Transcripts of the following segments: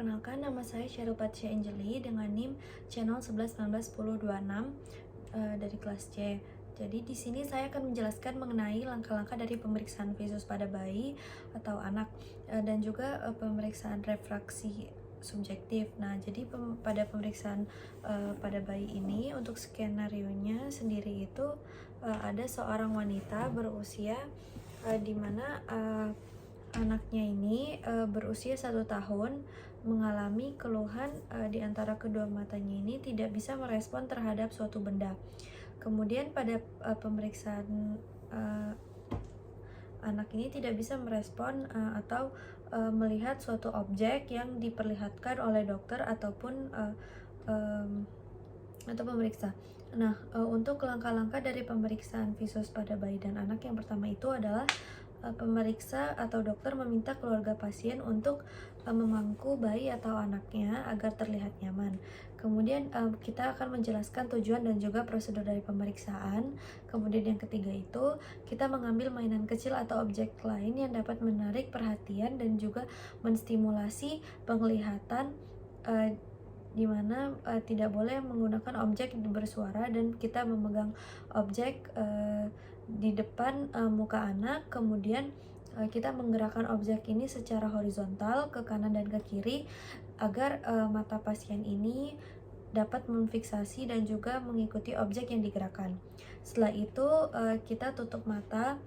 perkenalkan, nama saya Sheryl Patricia Angeli dengan NIM channel 11191026 dari kelas C. Jadi di sini saya akan menjelaskan mengenai langkah-langkah dari pemeriksaan visus pada bayi atau anak dan juga pemeriksaan refraksi subjektif. Nah, jadi pada pemeriksaan pada bayi ini untuk skenario-nya sendiri itu ada seorang wanita berusia di mana anaknya ini berusia 1 tahun mengalami keluhan di antara kedua matanya ini tidak bisa merespon terhadap suatu benda. Kemudian pada pemeriksaan anak ini tidak bisa merespon atau melihat suatu objek yang diperlihatkan oleh dokter ataupun atau pemeriksa. Nah, untuk langkah-langkah dari pemeriksaan visus pada bayi dan anak yang pertama itu adalah pemeriksa atau dokter meminta keluarga pasien untuk memangku bayi atau anaknya agar terlihat nyaman. Kemudian kita akan menjelaskan tujuan dan juga prosedur dari pemeriksaan. Kemudian yang ketiga itu kita mengambil mainan kecil atau objek lain yang dapat menarik perhatian dan juga menstimulasi penglihatan, di mana tidak boleh menggunakan objek bersuara dan kita memegang objek di depan muka anak. Kemudian kita menggerakkan objek ini secara horizontal ke kanan dan ke kiri agar mata pasien ini dapat memfiksasi dan juga mengikuti objek yang digerakkan. Setelah itu kita tutup mata,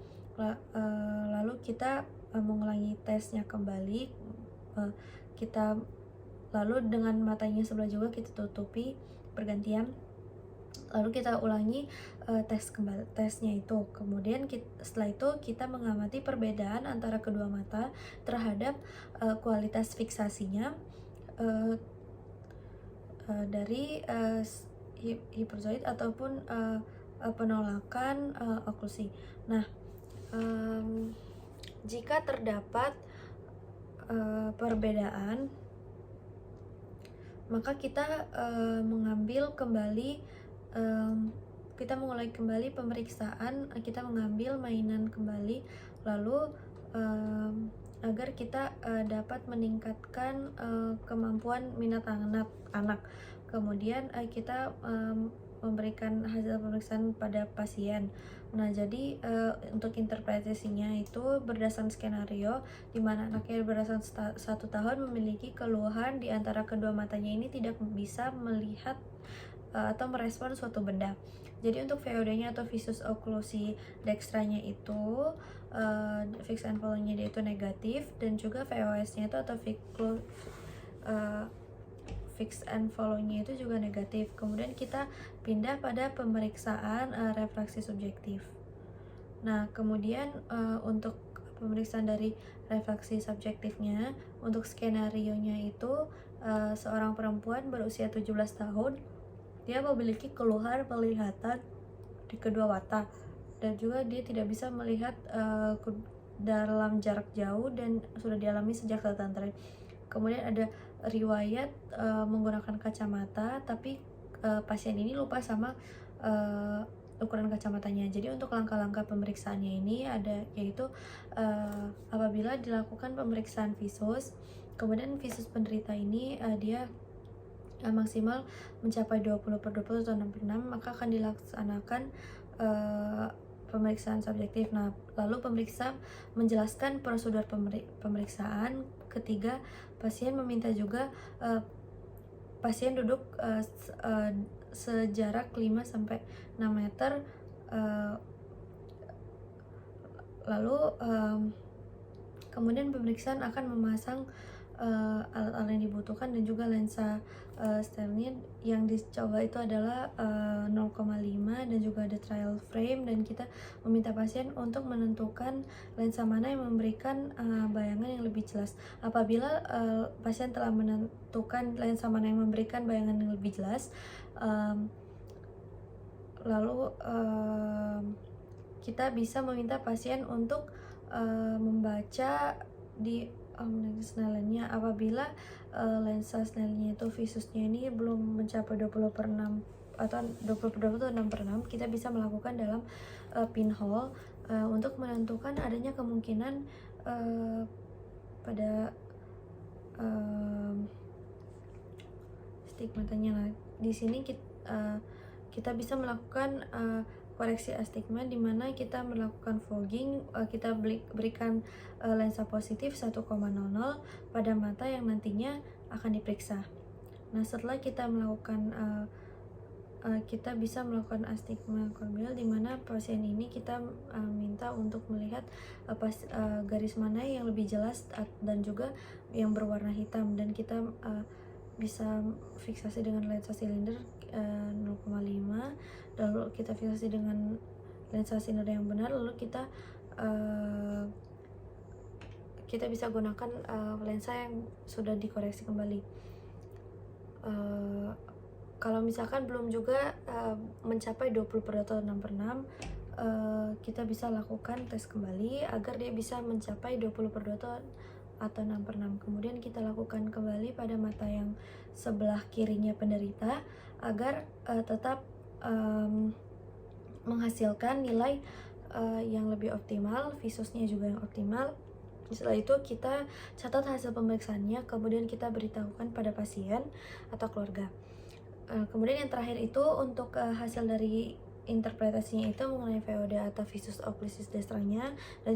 lalu kita mengulangi tesnya kembali. Kita lalu dengan matanya sebelah juga kita tutupi bergantian, lalu kita ulangi tesnya itu. Kemudian setelah itu kita mengamati perbedaan antara kedua mata terhadap kualitas fiksasinya dari hiperzoid ataupun penolakan oklusi. Nah, jika terdapat perbedaan, maka kita kita mulai kembali pemeriksaan. Kita mengambil mainan kembali, lalu agar kita dapat meningkatkan kemampuan minat anak. Kemudian kita memberikan hasil pemeriksaan pada pasien. Nah, jadi untuk interpretasinya itu berdasarkan skenario di mana anaknya berdasarkan 1 tahun memiliki keluhan di antara kedua matanya ini tidak bisa melihat atau merespon suatu benda. Jadi untuk VOD-nya atau visus occlusi dextranya itu fix and follow-nya dia itu negatif, dan juga VOS-nya itu atau fix and follow-nya itu juga negatif. Kemudian kita pindah pada pemeriksaan refraksi subjektif. Nah, kemudian untuk pemeriksaan dari refraksi subjektifnya, untuk skenario-nya itu seorang perempuan berusia 17 tahun, dia memiliki keluhan penglihatan di kedua mata dan juga dia tidak bisa melihat dalam jarak jauh dan sudah dialami sejak 1 tahun terakhir. Kemudian ada riwayat menggunakan kacamata, tapi pasien ini lupa sama ukuran kacamatanya. Jadi untuk langkah-langkah pemeriksaannya ini ada yaitu apabila dilakukan pemeriksaan visus, kemudian visus penderita ini dia maksimal mencapai 20/20 atau 6/6, maka akan dilaksanakan pemeriksaan subjektif. Nah, lalu pemeriksa menjelaskan prosedur pemeriksaan. Ketiga, pasien meminta juga pasien duduk sejarak 5-6 meter, lalu kemudian pemeriksaan akan memasang alat-alat yang dibutuhkan dan juga lensa sterilnya. Yang dicoba itu adalah 0,5 dan juga ada trial frame, dan kita meminta pasien untuk menentukan lensa mana yang memberikan bayangan yang lebih jelas. Apabila pasien telah menentukan lensa mana yang memberikan bayangan yang lebih jelas, lalu kita bisa meminta pasien untuk membaca di Snellen-nya. Apabila lensa Snellen-nya itu visusnya ini belum mencapai 20/6 atau 20/20 atau 6/6, kita bisa melakukan dalam pinhole untuk menentukan adanya kemungkinan pada astigmatanya. Nah, di sini kita bisa melakukan koreksi astigma, di mana kita melakukan fogging, kita berikan lensa positif 1,00 pada mata yang nantinya akan diperiksa. Nah, setelah kita melakukan kita bisa melakukan astigma korneal, di mana pasien ini kita minta untuk melihat garis mana yang lebih jelas dan juga yang berwarna hitam, dan kita bisa fiksasi dengan lensa silinder 0,5, lalu kita fiksasi dengan lensa silinder yang benar, lalu kita bisa gunakan lensa yang sudah dikoreksi kembali. Kalau misalkan belum juga mencapai 20/2 atau 6/6, kita bisa lakukan tes kembali agar dia bisa mencapai 20/2 atau 6/6. Kemudian kita lakukan kembali pada mata yang sebelah kirinya penderita agar tetap menghasilkan nilai yang lebih optimal, visusnya juga yang optimal. Setelah itu kita catat hasil pemeriksaannya, kemudian kita beritahukan pada pasien atau keluarga. Kemudian yang terakhir itu untuk hasil dari interpretasinya itu mengenai VOD atau visus occlusus destranya dan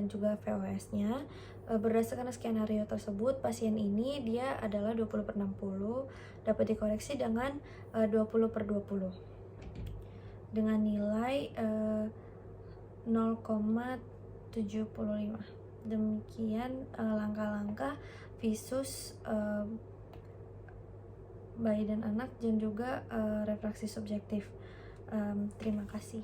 juga VOS-nya. Berdasarkan skenario tersebut, pasien ini dia adalah 20/60, dapat dikoreksi dengan 20/20 dengan nilai 0,75. Demikian langkah-langkah visus bayi dan anak dan juga refraksi subjektif. Terima kasih.